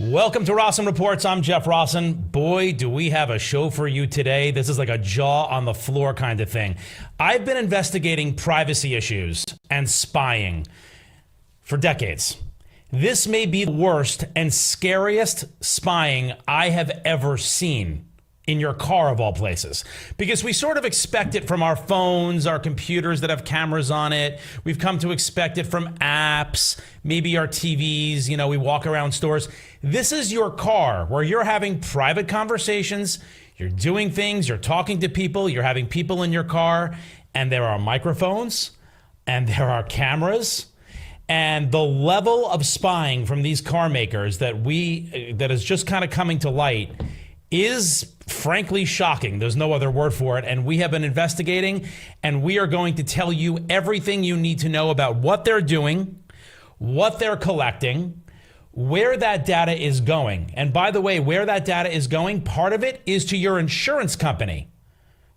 Welcome to Rossen Reports. I'm Jeff Rossen. Boy, do we have a show for you today. This is like a jaw on the floor kind of thing. I've been investigating privacy issues and spying for decades. This may be the worst and scariest spying I have ever seen. In your car, of all places, because we sort of expect it from our phones, our computers that have cameras on it. We've come to expect it from apps, maybe our TVs, we walk around stores. This is your car where you're having private conversations, you're doing things, you're talking to people, you're having people in your car, and there are microphones and there are cameras. And the level of spying from these car makers that is just kind of coming to light is frankly shocking. There's no other word for it. And we have been investigating, and we are going to tell you everything you need to know about what they're doing, what they're collecting, where that data is going. And by the way, where that data is going, part of it is to your insurance company.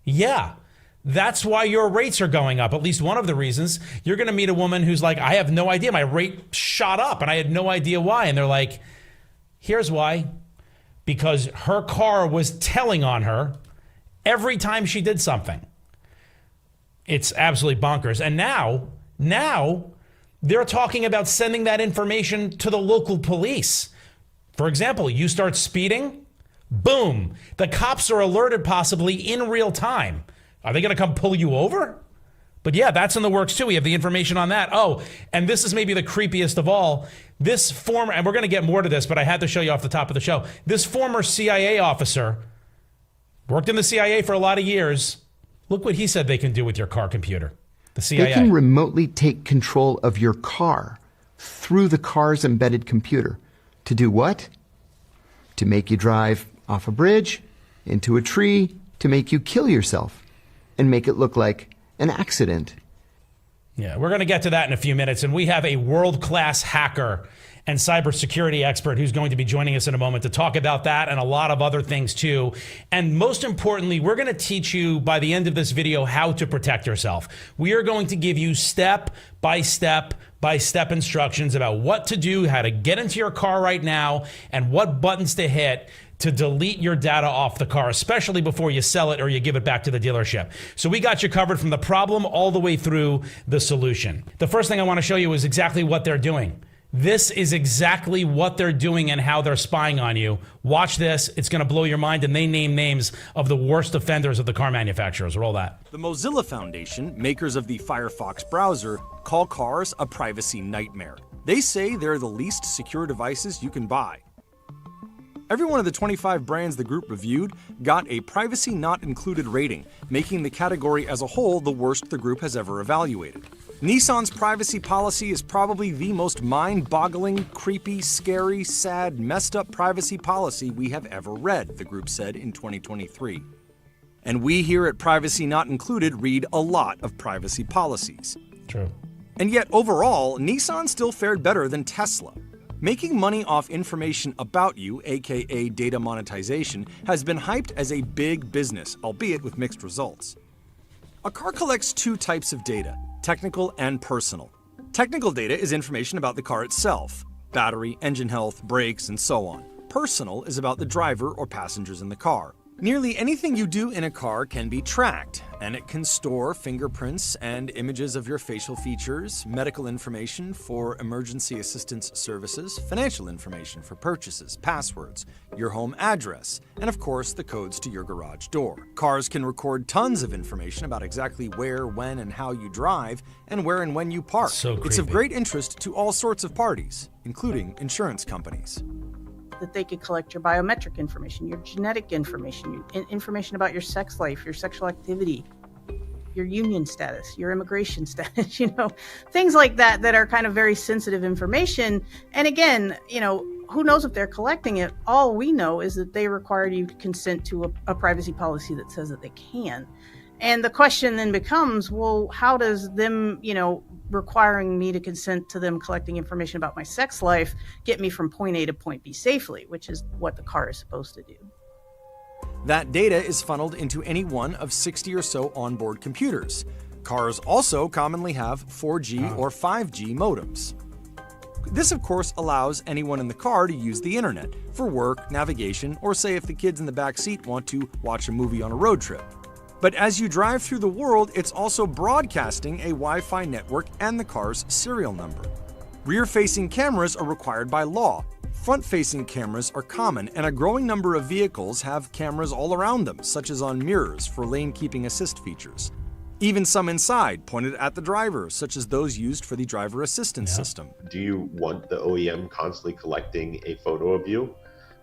Yeah. That's why your rates are going up. At least one of the reasons. You're going to meet a woman who's like, I have no idea. My rate shot up and I had no idea why. And they're like, here's why. Because her car was telling on her every time she did something. It's absolutely bonkers. And now they're talking about sending that information to the local police. For example, you start speeding, boom, the cops are alerted possibly in real time. Are they going to come pull you over? But yeah, that's in the works too. We have the information on that. Oh, and this is maybe the creepiest of all. This former, and we're going to get more to this, but I had to show you off the top of the show. This former CIA officer worked in the CIA for a lot of years. Look what he said they can do with your car computer. The CIA. They can remotely take control of your car through the car's embedded computer. To do what? To make you drive off a bridge, into a tree, to make you kill yourself, and make it look like an accident. Yeah, we're going to get to that in a few minutes. And we have a world-class hacker and cybersecurity expert who's going to be joining us in a moment to talk about that and a lot of other things too. And most importantly, we're going to teach you by the end of this video how to protect yourself. We are going to give you step-by-step instructions about what to do, how to get into your car right now, and what buttons to hit to delete your data off the car, especially before you sell it or you give it back to the dealership. So we got you covered from the problem all the way through the solution. The first thing I want to show you is exactly what they're doing. This is exactly what they're doing and how they're spying on you. Watch this. It's going to blow your mind, and they name names of the worst offenders of the car manufacturers. Roll that. The Mozilla Foundation, makers of the Firefox browser, call cars a privacy nightmare. They say they're the least secure devices you can buy. Every one of the 25 brands the group reviewed got a privacy not included rating, making the category as a whole the worst the group has ever evaluated. Nissan's privacy policy is probably the most mind-boggling, creepy, scary, sad, messed up privacy policy we have ever read, the group said in 2023. And we here at Privacy Not Included read a lot of privacy policies. True. And yet overall, Nissan still fared better than Tesla. Making money off information about you, aka data monetization, has been hyped as a big business, albeit with mixed results. A car collects two types of data, technical and personal. Technical data is information about the car itself, battery, engine health, brakes, and so on. Personal is about the driver or passengers in the car. Nearly anything you do in a car can be tracked, and it can store fingerprints and images of your facial features, medical information for emergency assistance services, financial information for purchases, passwords, your home address, and of course the codes to your garage door. Cars can record tons of information about exactly where, when, and how you drive, and where and when you park. So creepy. It's of great interest to all sorts of parties, including insurance companies. That they could collect your biometric information, your genetic information, information about your sex life, your sexual activity, your union status, your immigration status, things like that that are kind of very sensitive information. And again, who knows if they're collecting it? All we know is that they require you to consent to a privacy policy that says that they can. And the question then becomes, well, how does them, requiring me to consent to them collecting information about my sex life get me from point A to point B safely, which is what the car is supposed to do. That data is funneled into any one of 60 or so onboard computers. Cars also commonly have 4G or 5G modems. This, of course, allows anyone in the car to use the internet for work, navigation, or say if the kids in the back seat want to watch a movie on a road trip. But as you drive through the world, it's also broadcasting a Wi-Fi network and the car's serial number. Rear-facing cameras are required by law. Front-facing cameras are common, and a growing number of vehicles have cameras all around them, such as on mirrors for lane-keeping assist features. Even some inside, pointed at the driver, such as those used for the driver assistance system. Do you want the OEM constantly collecting a photo of you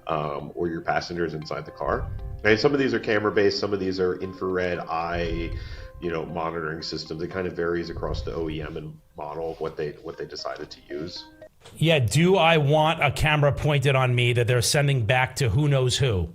or your passengers inside the car? And some of these are camera-based, some of these are infrared eye, monitoring systems. It kind of varies across the OEM and model of what they decided to use. Yeah, do I want a camera pointed on me that they're sending back to who knows who?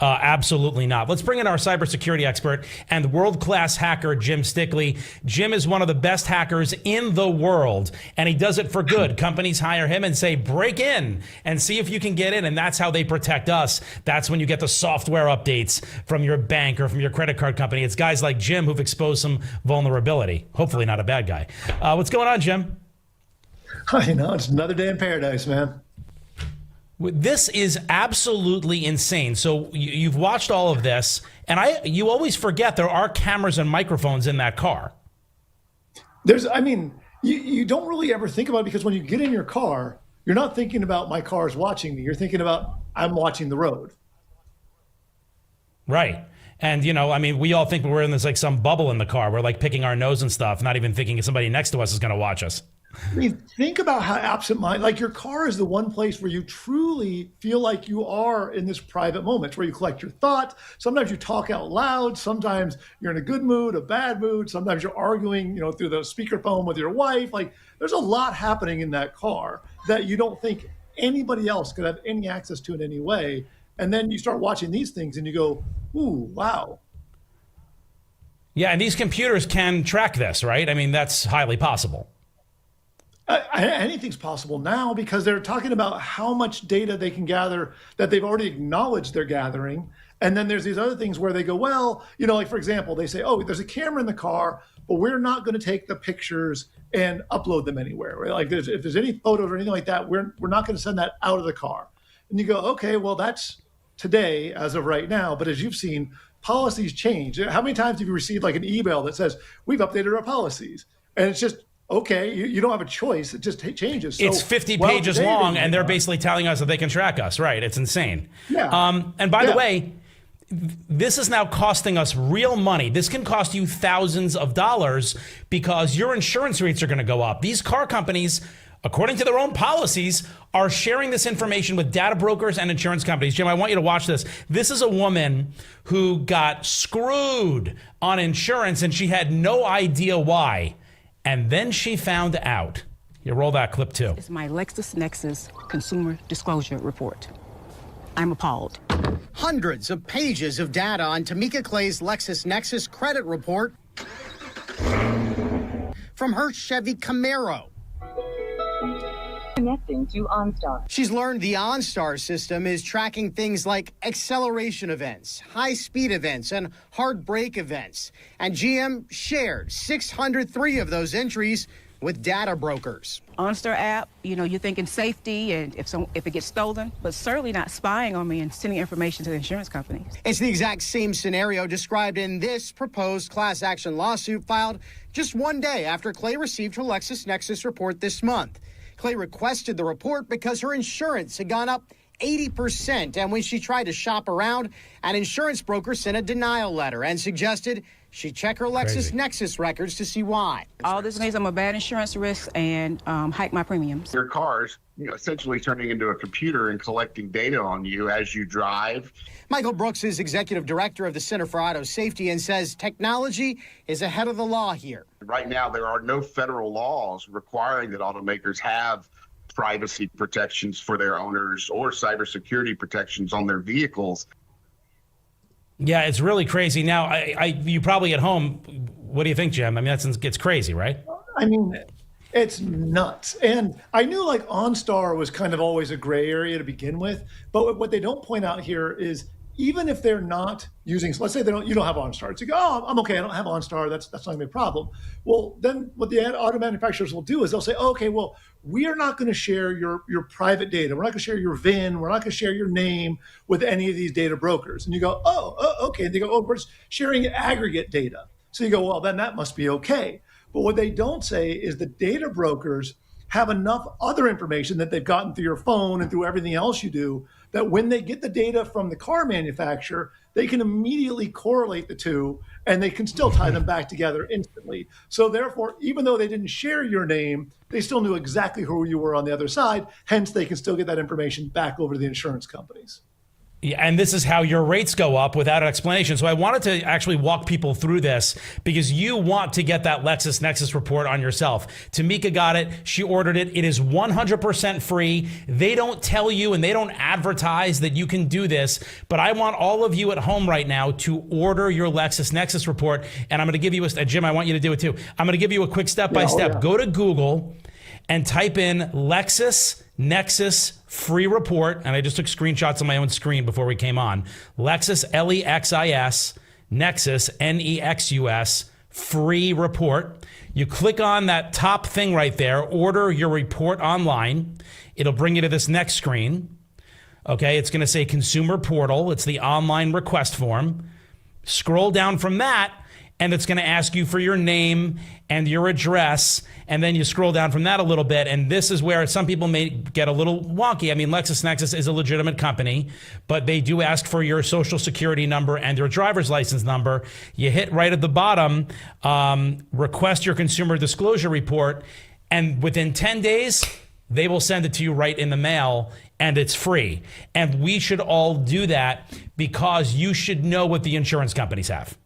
Absolutely not. Let's bring in our cybersecurity expert and world-class hacker, Jim Stickley. Jim is one of the best hackers in the world, and he does it for good. Companies hire him and say, break in and see if you can get in, and that's how they protect us. That's when you get the software updates from your bank or from your credit card company. It's guys like Jim who've exposed some vulnerability. Hopefully not a bad guy. What's going on, Jim? It's another day in paradise, man. This is absolutely insane. So you've watched all of this, and you always forget there are cameras and microphones in that car. You don't really ever think about it because when you get in your car, you're not thinking about my car's watching me. You're thinking about I'm watching the road. Right. And, we all think we're in this like some bubble in the car. We're like picking our nose and stuff, not even thinking somebody next to us is going to watch us. Think about how absent-minded, like your car is the one place where you truly feel like you are in this private moment where you collect your thoughts. Sometimes you talk out loud. Sometimes you're in a good mood, a bad mood. Sometimes you're arguing, through the speakerphone with your wife. Like there's a lot happening in that car that you don't think anybody else could have any access to in any way. And then you start watching these things and you go, ooh, wow. Yeah, and these computers can track this, right? That's highly possible. Anything's possible now because they're talking about how much data they can gather that they've already acknowledged they're gathering. And then there's these other things where they go, well, like, for example, they say, oh, there's a camera in the car, but we're not going to take the pictures and upload them anywhere. Right? Like if there's any photos or anything like that, we're not going to send that out of the car. And you go, okay, well, that's today as of right now. But as you've seen, policies change. How many times have you received like an email that says, we've updated our policies? And it's just, okay, you don't have a choice. It just changes. So, it's 50 pages long, and they're basically telling us that they can track us. Right? It's insane. Yeah. And by the way, this is now costing us real money. This can cost you thousands of dollars because your insurance rates are going to go up. These car companies, according to their own policies, are sharing this information with data brokers and insurance companies. Jim, I want you to watch this. This is a woman who got screwed on insurance, and she had no idea why. And then she found out. You roll that clip too. It's my LexisNexis Consumer Disclosure Report. I'm appalled. Hundreds of pages of data on Tamika Clay's LexisNexis credit report from her Chevy Camaro. Connecting to OnStar. She's learned the OnStar system is tracking things like acceleration events, high-speed events, and hard brake events. And GM shared 603 of those entries with data brokers. OnStar app, you're thinking safety and if it gets stolen, but certainly not spying on me and sending information to the insurance companies. It's the exact same scenario described in this proposed class action lawsuit filed just one day after Clay received her LexisNexis report this month. Clay requested the report because her insurance had gone up 80%. And when she tried to shop around, an insurance broker sent a denial letter and suggested she check her LexisNexis records to see why. All this means I'm a bad insurance risk and hike my premiums. Your car's essentially turning into a computer and collecting data on you as you drive. Michael Brooks is executive director of the Center for Auto Safety and says technology is ahead of the law here. Right now, there are no federal laws requiring that automakers have privacy protections for their owners or cybersecurity protections on their vehicles. Yeah, it's really crazy. Now, you probably at home, what do you think, Jim? It's crazy, right? It's nuts. And I knew like OnStar was kind of always a gray area to begin with, but what they don't point out here is even if they're not using, so let's say you don't have OnStar. It's like, oh, I'm okay, I don't have OnStar. That's not gonna be a problem. Well, then what the auto manufacturers will do is they'll say, oh, okay, well, we are not going to share your private data. We're not going to share your VIN. We're not going to share your name with any of these data brokers. And you go, oh, okay. And they go, oh, we're just sharing aggregate data. So you go, well, then that must be okay. But what they don't say is the data brokers have enough other information that they've gotten through your phone and through everything else you do, that when they get the data from the car manufacturer, they can immediately correlate the two and they can still tie them back together instantly. So therefore, even though they didn't share your name, they still knew exactly who you were on the other side. Hence, they can still get that information back over to the insurance companies. Yeah, and this is how your rates go up without an explanation. So I wanted to actually walk people through this because you want to get that LexisNexis report on yourself. Tamika got it. She ordered it. It is 100% free. They don't tell you and they don't advertise that you can do this, but I want all of you at home right now to order your LexisNexis report. And I'm going to give you Jim, I want you to do it too. I'm going to give you a quick step-by-step. Go to Google and type in LexisNexis free report. And I just took screenshots on my own screen before we came on. Lexis, Lexis, Nexus, Nexus, free report. You click on that top thing right there, order your report online. It'll bring you to this next screen. Okay, it's going to say consumer portal. It's the online request form. Scroll down from that, and it's going to ask you for your name and your address. And then you scroll down from that a little bit. And this is where some people may get a little wonky. I mean, LexisNexis is a legitimate company, but they do ask for your social security number and your driver's license number. You hit right at the bottom, request your consumer disclosure report. And within 10 days, they will send it to you right in the mail, and it's free. And we should all do that because you should know what the insurance companies have.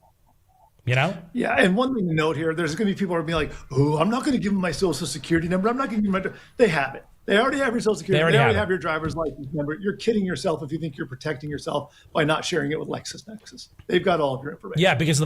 You know? Yeah, and one thing to note here, there's going to be people who are being like, oh, I'm not going to give them my social security number. I'm not going to give them they have it. They already have your social security. They already have your driver's license number. You're kidding yourself if you think you're protecting yourself by not sharing it with LexisNexis. They've got all of your information. Yeah, because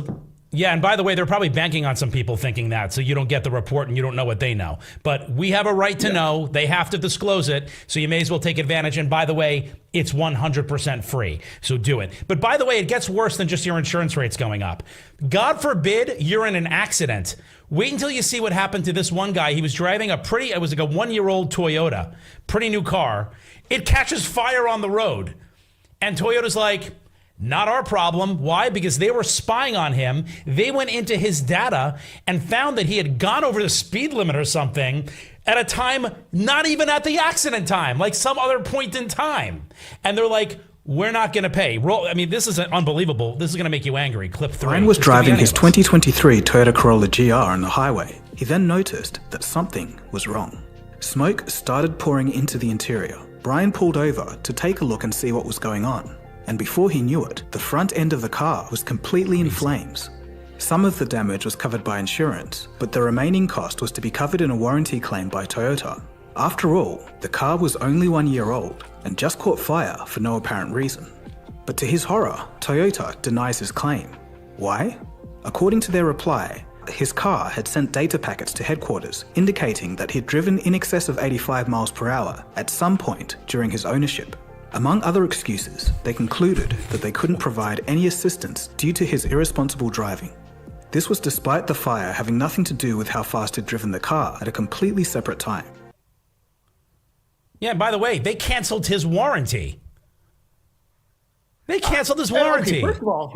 and by the way, they're probably banking on some people thinking that, so you don't get the report and you don't know what they know. But we have a right to know. They have to disclose it, so you may as well take advantage. And by the way, it's 100% free, so do it. But by the way, it gets worse than just your insurance rates going up. God forbid you're in an accident. Wait until you see what happened to this one guy. He was driving it was like a 1-year-old Toyota, pretty new car. It catches fire on the road. And Toyota's like, not our problem. Why? Because they were spying on him. They went into his data and found that he had gone over the speed limit or something at a time not even at the accident time, like some other point in time. And they're like, we're not going to pay. This is unbelievable. This is going to make you angry. Clip 3. Brian was driving his 2023 Toyota Corolla GR on the highway. He then noticed that something was wrong. Smoke started pouring into the interior. Brian pulled over to take a look and see what was going on. And before he knew it, the front end of the car was completely in flames. Some of the damage was covered by insurance, but the remaining cost was to be covered in a warranty claim by Toyota. After all, the car was only 1 year old and just caught fire for no apparent reason. But to his horror, Toyota denies his claim. Why? According to their reply, his car had sent data packets to headquarters indicating that he'd driven in excess of 85 miles per hour at some point during his ownership. Among other excuses, they concluded that they couldn't provide any assistance due to his irresponsible driving. This was despite the fire having nothing to do with how fast he'd driven the car at a completely separate time. Yeah, by the way, they canceled his warranty. They canceled his warranty. Okay, first of all,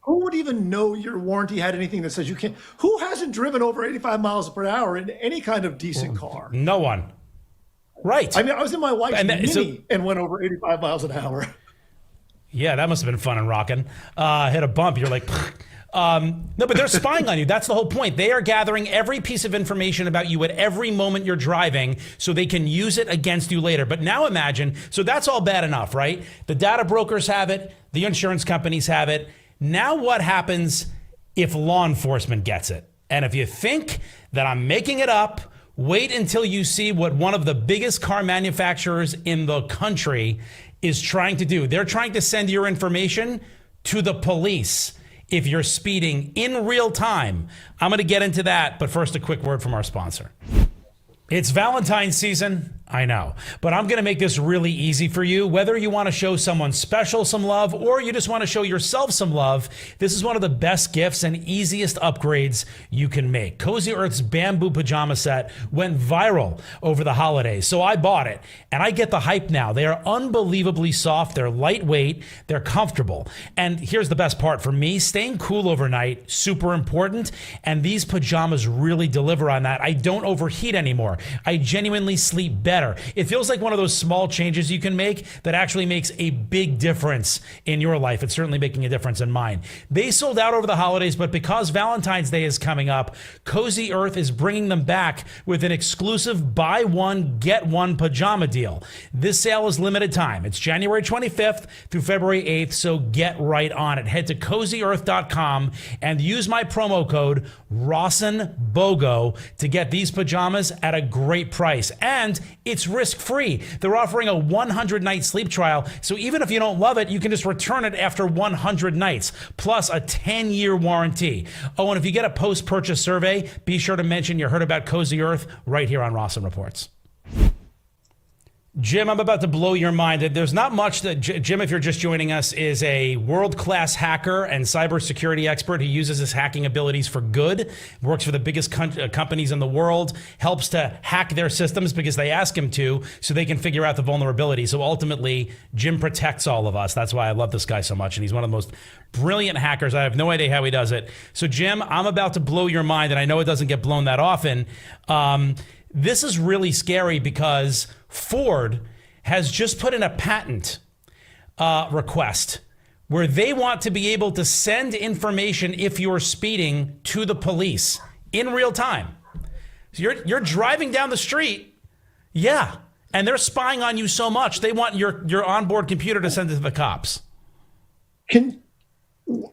who would even know your warranty had anything that says you can't? Who hasn't driven over 85 miles per hour in any kind of decent car? No one. Right. I mean, I was in my wife's Mini and went over 85 miles an hour. Yeah, that must have been fun and rocking. Hit a bump. You're like, no, but they're spying on you. That's the whole point. They are gathering every piece of information about you at every moment you're driving so they can use it against you later. But now imagine, so that's all bad enough, right? The data brokers have it. The insurance companies have it. Now what happens if law enforcement gets it? And if you think that I'm making it up, wait until you see what one of the biggest car manufacturers in the country is trying to do. They're trying to send your information to the police if you're speeding in real time. I'm going to get into that, but first a quick word from our sponsor. It's Valentine's season. I know, but I'm going to make this really easy for you. Whether you want to show someone special some love or you just want to show yourself some love, this is one of the best gifts and easiest upgrades you can make. Cozy Earth's bamboo pajama set went viral over the holidays, so I bought it, and I get the hype now. They are unbelievably soft, they're lightweight, they're comfortable. And here's the best part for me, staying cool overnight, super important, and these pajamas really deliver on that. I don't overheat anymore. I genuinely sleep better. It feels like one of those small changes you can make that actually makes a big difference in your life. It's certainly making a difference in mine. They sold out over the holidays, but because Valentine's Day is coming up, Cozy Earth is bringing them back with an exclusive buy one, get one pajama deal. This sale is limited time. It's January 25th through February 8th, so get right on it. Head to CozyEarth.com and use my promo code RossenBOGO to get these pajamas at a great price. And it's risk-free. They're offering a 100-night sleep trial, so even if you don't love it, you can just return it after 100 nights, plus a 10-year warranty. Oh, and if you get a post-purchase survey, be sure to mention you heard about Cozy Earth right here on Rossen Reports. Jim, I'm about to blow your mind. There's not much that Jim, if you're just joining us, is a world-class hacker and cybersecurity expert who uses his hacking abilities for good, works for the biggest companies in the world, helps to hack their systems because they ask him to so they can figure out the vulnerability. So ultimately, Jim protects all of us. That's why I love this guy so much, and he's one of the most brilliant hackers. I have no idea how he does it. So Jim, I'm about to blow your mind, and I know it doesn't get blown that often. This is really scary because Ford has just put in a patent request where they want to be able to send information if you're speeding to the police in real time. So you're driving down the street, yeah, and they're spying on you so much they want your onboard computer to send it to the cops. Who's going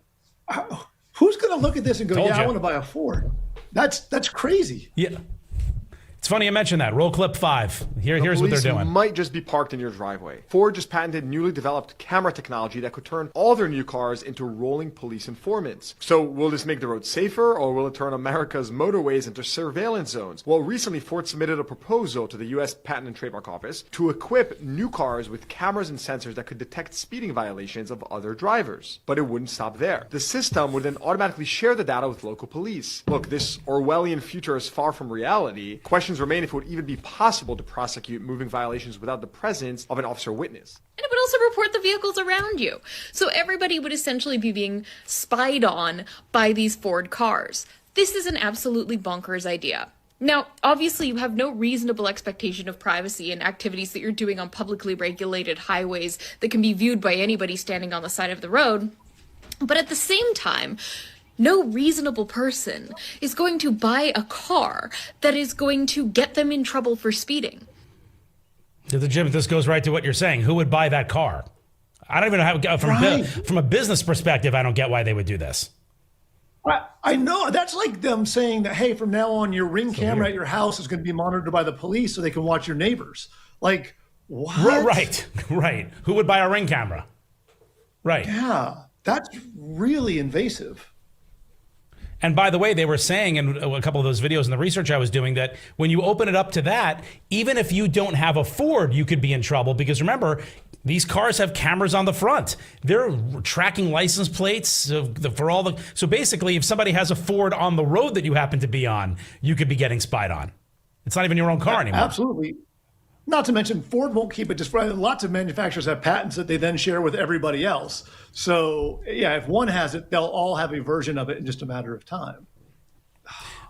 to look at this and go, Told yeah, you. I want to buy a Ford? That's crazy. Yeah. It's funny you mentioned that. Roll clip 5. Here's what they're doing. Might just be parked in your driveway. Ford just patented newly developed camera technology that could turn all their new cars into rolling police informants. So will this make the road safer, or will it turn America's motorways into surveillance zones? Well, recently Ford submitted a proposal to the U.S. Patent and Trademark Office to equip new cars with cameras and sensors that could detect speeding violations of other drivers. But it wouldn't stop there. The system would then automatically share the data with local police. Look, this Orwellian future is far from reality. Questions remain if it would even be possible to prosecute moving violations without the presence of an officer witness. And it would also report the vehicles around you. So everybody would essentially be being spied on by these Ford cars. This is an absolutely bonkers idea. Now, obviously, you have no reasonable expectation of privacy in activities that you're doing on publicly regulated highways that can be viewed by anybody standing on the side of the road. But at the same time, no reasonable person is going to buy a car that is going to get them in trouble for speeding. Jim, this goes right to what you're saying. Who would buy that car? I don't even know how, from a business perspective, I don't get why they would do this. I know. That's like them saying that, hey, from now on, your Ring camera at your house is going to be monitored by the police so they can watch your neighbors. Like, what? Right. Who would buy a Ring camera? Right. Yeah, that's really invasive. And by the way, they were saying in a couple of those videos in the research I was doing that when you open it up to that, even if you don't have a Ford, you could be in trouble. Because remember, these cars have cameras on the front. They're tracking license plates for all the... So basically, if somebody has a Ford on the road that you happen to be on, you could be getting spied on. It's not even your own car anymore. Absolutely. Not to mention, Ford won't keep it just for lots of manufacturers have patents that they then share with everybody else. So, yeah, if one has it, they'll all have a version of it in just a matter of time.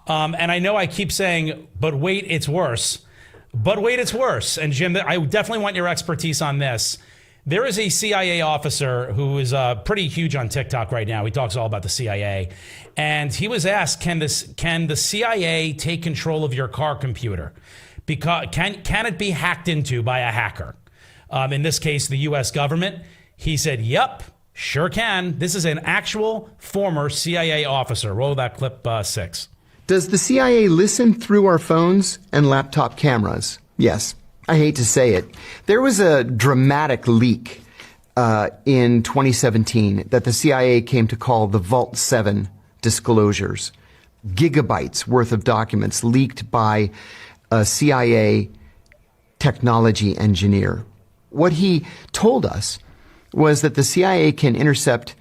And I know I keep saying, but wait, it's worse. But wait, it's worse. And Jim, I definitely want your expertise on this. There is a CIA officer who is pretty huge on TikTok right now. He talks all about the CIA. And he was asked, can the CIA take control of your car computer? Because can it be hacked into by a hacker? In this case, the U.S. government. He said, yep, sure can. This is an actual former CIA officer. Roll that clip 6. Does the CIA listen through our phones and laptop cameras? Yes. I hate to say it. There was a dramatic leak in 2017 that the CIA came to call the Vault 7 disclosures. Gigabytes worth of documents leaked by a CIA technology engineer. What he told us was that the CIA can intercept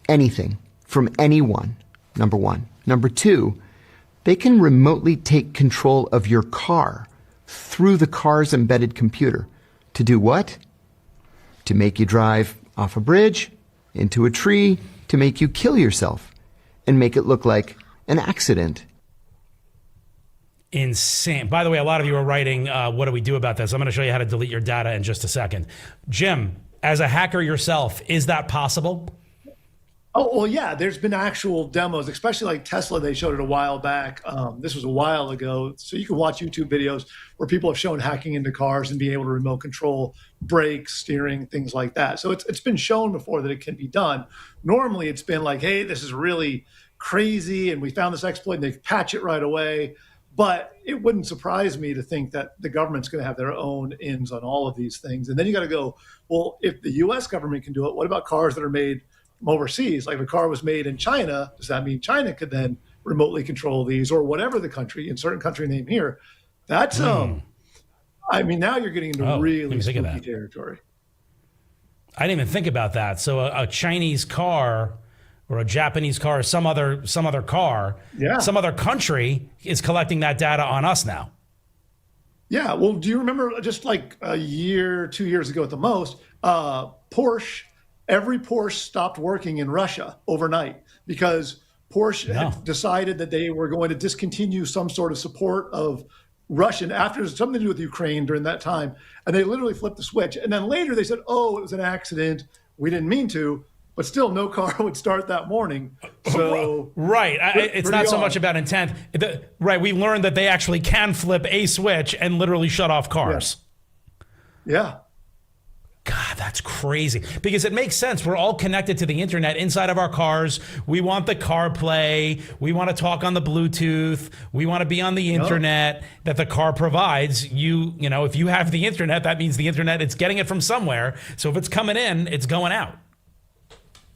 anything from anyone, number one. Number two, they can remotely take control of your car through the car's embedded computer. To do what? To make you drive off a bridge, into a tree, to make you kill yourself, and make it look like an accident. Insane. By the way, a lot of you are writing, what do we do about this? I'm going to show you how to delete your data in just a second. Jim, as a hacker yourself, is that possible? Oh, well, yeah, there's been actual demos, especially like Tesla. They showed it a while back. This was a while ago. So you can watch YouTube videos where people have shown hacking into cars and being able to remote control brakes, steering, things like that. So it's been shown before that it can be done. Normally, it's been like, hey, this is really crazy, and we found this exploit, and they patch it right away. But it wouldn't surprise me to think that the government's going to have their own ins on all of these things. And then you got to go, well, if the U.S. government can do it, what about cars that are made from overseas? Like if a car was made in China, does that mean China could then remotely control these, or whatever the country, insert country name here? That's I mean, now you're getting into really spooky territory. I didn't even think about that. So a Chinese car or a Japanese car, or some other car, some other country is collecting that data on us now. Yeah. Well, do you remember just like a year, 2 years ago at the most, Porsche, every Porsche stopped working in Russia overnight because Porsche had decided that they were going to discontinue some sort of support of Russian after something to do with Ukraine during that time. And they literally flipped the switch. And then later they said, oh, it was an accident. We didn't mean to. But still, no car would start that morning. So right, it's not so much about intent. Right, we learned that they actually can flip a switch and literally shut off cars. Yeah. God, that's crazy. Because it makes sense. We're all connected to the internet inside of our cars. We want the CarPlay. We want to talk on the Bluetooth. We want to be on the internet that the car provides. You know, if you have the internet, that means the internet, it's getting it from somewhere. So if it's coming in, it's going out.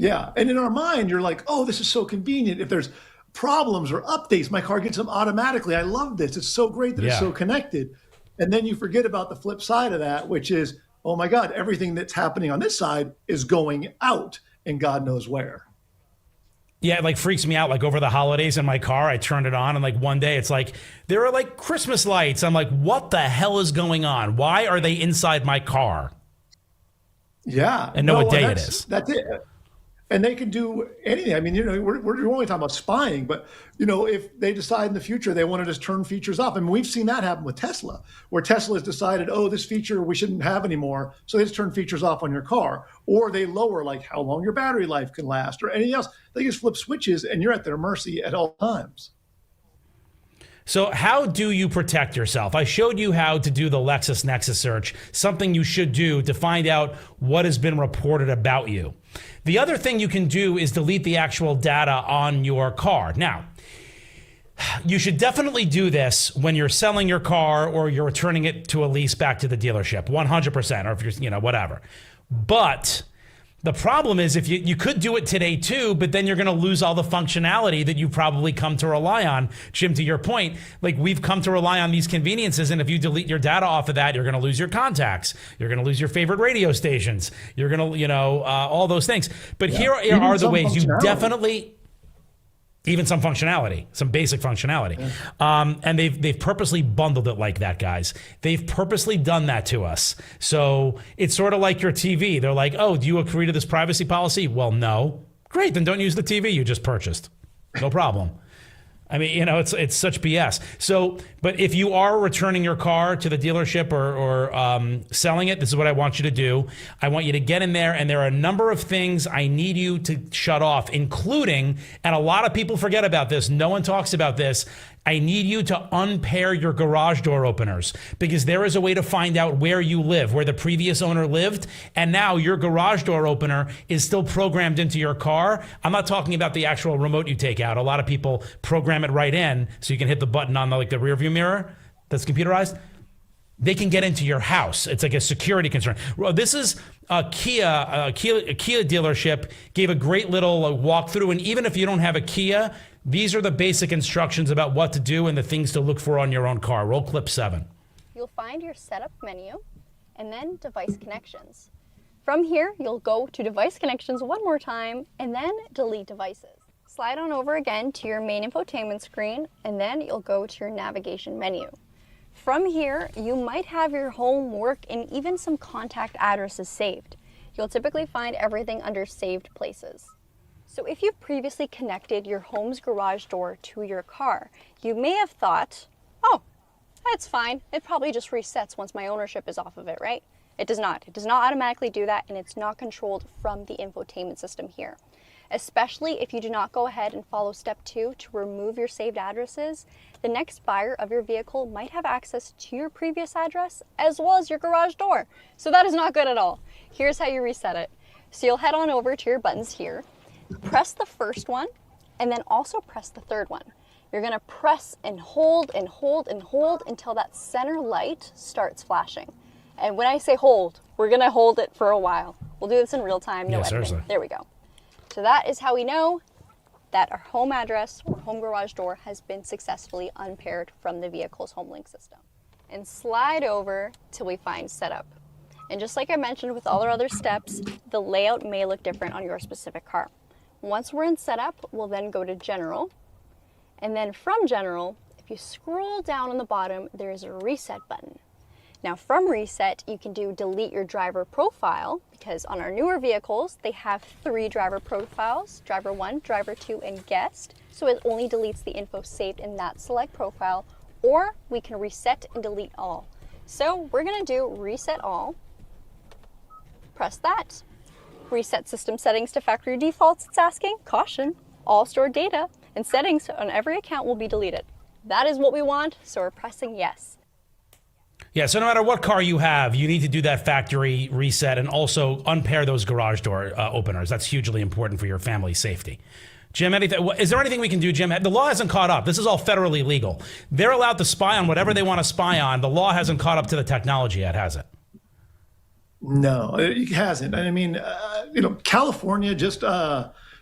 Yeah. And in our mind, you're like, oh, this is so convenient. If there's problems or updates, my car gets them automatically. I love this. It's so great that it's so connected. And then you forget about the flip side of that, which is, oh my God, everything that's happening on this side is going out and God knows where. Yeah, it like freaks me out. Like over the holidays in my car, I turned it on and like one day it's like, there are like Christmas lights. I'm like, what the hell is going on? Why are they inside my car? Yeah. And know what day it is. That's it. And they can do anything. I mean, you know, we're only talking about spying, but, you know, if they decide in the future they want to just turn features off. I mean, we've seen that happen with Tesla, where Tesla has decided, oh, this feature we shouldn't have anymore. So they just turn features off on your car. Or they lower, like, how long your battery life can last or anything else. They just flip switches and you're at their mercy at all times. So how do you protect yourself? I showed you how to do the LexisNexis search, something you should do to find out what has been reported about you. The other thing you can do is delete the actual data on your car. Now, you should definitely do this when you're selling your car or you're returning it to a lease back to the dealership, 100%, or if you're, you know, whatever. But the problem is if you could do it today too, but then you're going to lose all the functionality that you've probably come to rely on. Jim, to your point, like we've come to rely on these conveniences, and if you delete your data off of that, you're going to lose your contacts. You're going to lose your favorite radio stations. You're going to, you know, all those things. But here are the ways you definitely... Even some functionality, some basic functionality. And they've purposely bundled it like that, guys. They've purposely done that to us. So it's sort of like your TV. They're like, oh, do you agree to this privacy policy? Well, no. Great, then don't use the TV you just purchased. No problem. I mean, you know, it's such BS. So, but if you are returning your car to the dealership or selling it, this is what I want you to do. I want you to get in there, and there are a number of things I need you to shut off, including, and a lot of people forget about this, no one talks about this, I need you to unpair your garage door openers, because there is a way to find out where you live, where the previous owner lived, and now your garage door opener is still programmed into your car. I'm not talking about the actual remote you take out. A lot of people program it right in so you can hit the button on the rear view mirror that's computerized. They can get into your house. It's like a security concern. Well, this is a Kia dealership gave a great little walkthrough, and even if you don't have a Kia, these are the basic instructions about what to do and the things to look for on your own car. Roll clip 7. you'll find your setup menu and then device connections. From here, you'll go to device connections one more time and then delete devices. Slide on over again to your main infotainment screen and then you'll go to your navigation menu. From here, you might have your home, work, and even some contact addresses saved. You'll typically find everything under saved places. So if you've previously connected your home's garage door to your car, you may have thought, oh, that's fine. It probably just resets once my ownership is off of it, right? It does not. It does not automatically do that, and it's not controlled from the infotainment system here. Especially if you do not go ahead and follow step 2 to remove your saved addresses, the next buyer of your vehicle might have access to your previous address as well as your garage door. So that is not good at all. Here's how you reset it. So you'll head on over to your buttons here, press the first one, and then also press the third one. You're gonna press and hold and hold and hold until that center light starts flashing. And when I say hold, we're gonna hold it for a while. We'll do this in real time, no editing. Seriously. There we go. So that is how we know that our home address or home garage door has been successfully unpaired from the vehicle's home link system. And slide over till we find setup. And just like I mentioned with all our other steps, the layout may look different on your specific car. Once we're in setup, we'll then go to general. And then from general, if you scroll down on the bottom, there's a reset button. Now from reset, you can do delete your driver profile, because on our newer vehicles, they have 3 driver profiles, driver 1, driver 2, and guest. So it only deletes the info saved in that select profile, or we can reset and delete all. So we're gonna do reset all, press that. Reset system settings to factory defaults, it's asking, caution, all stored data and settings on every account will be deleted. That is what we want, so we're pressing yes. Yeah, so no matter what car you have, you need to do that factory reset and also unpair those garage door openers. That's hugely important for your family's safety. Jim, is there anything we can do, Jim? The law hasn't caught up. This is all federally legal. They're allowed to spy on whatever they want to spy on. The law hasn't caught up to the technology yet, has it? No, it hasn't. I mean, California just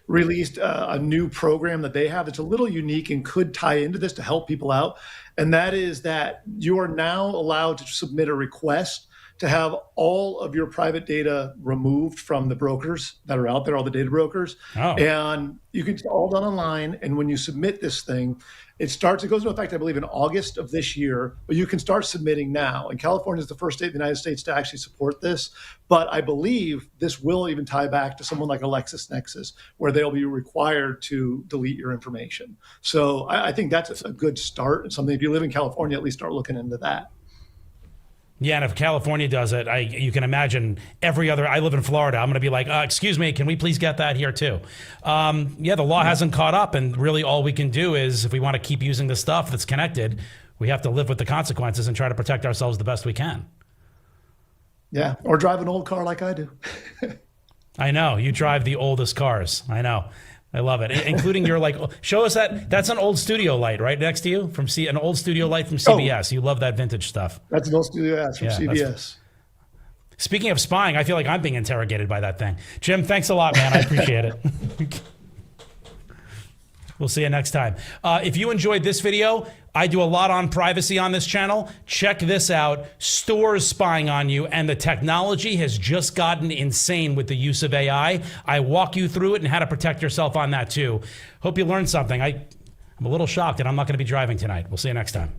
released a new program that they have that's a little unique and could tie into this to help people out. And that is that you are now allowed to submit a request to have all of your private data removed from the brokers that are out there, all the data brokers. Oh. And you can all done online. And when you submit this thing, it goes into effect, I believe, in August of this year, but you can start submitting now. And California is the first state in the United States to actually support this. But I believe this will even tie back to someone like a LexisNexis, where they'll be required to delete your information. So I think that's a good start. It's something, if you live in California, at least start looking into that. Yeah, and if California does it, you can imagine every other. I live in Florida. I'm going to be like, excuse me, can we please get that here too? Yeah, the law hasn't caught up, and really all we can do is, if we want to keep using the stuff that's connected, we have to live with the consequences and try to protect ourselves the best we can. Yeah, or drive an old car like I do. I know, you drive the oldest cars. I know. I love it, including your show us that. That's an old studio light right next to you from an old studio light from CBS. You love that vintage stuff. That's an old studio light from CBS. Speaking of spying, I feel like I'm being interrogated by that thing. Jim, thanks a lot, man. I appreciate it. We'll see you next time. If you enjoyed this video, I do a lot on privacy on this channel. Check this out. Stores spying on you, and the technology has just gotten insane with the use of AI. I walk you through it and how to protect yourself on that too. Hope you learned something. I'm a little shocked, and I'm not going to be driving tonight. We'll see you next time.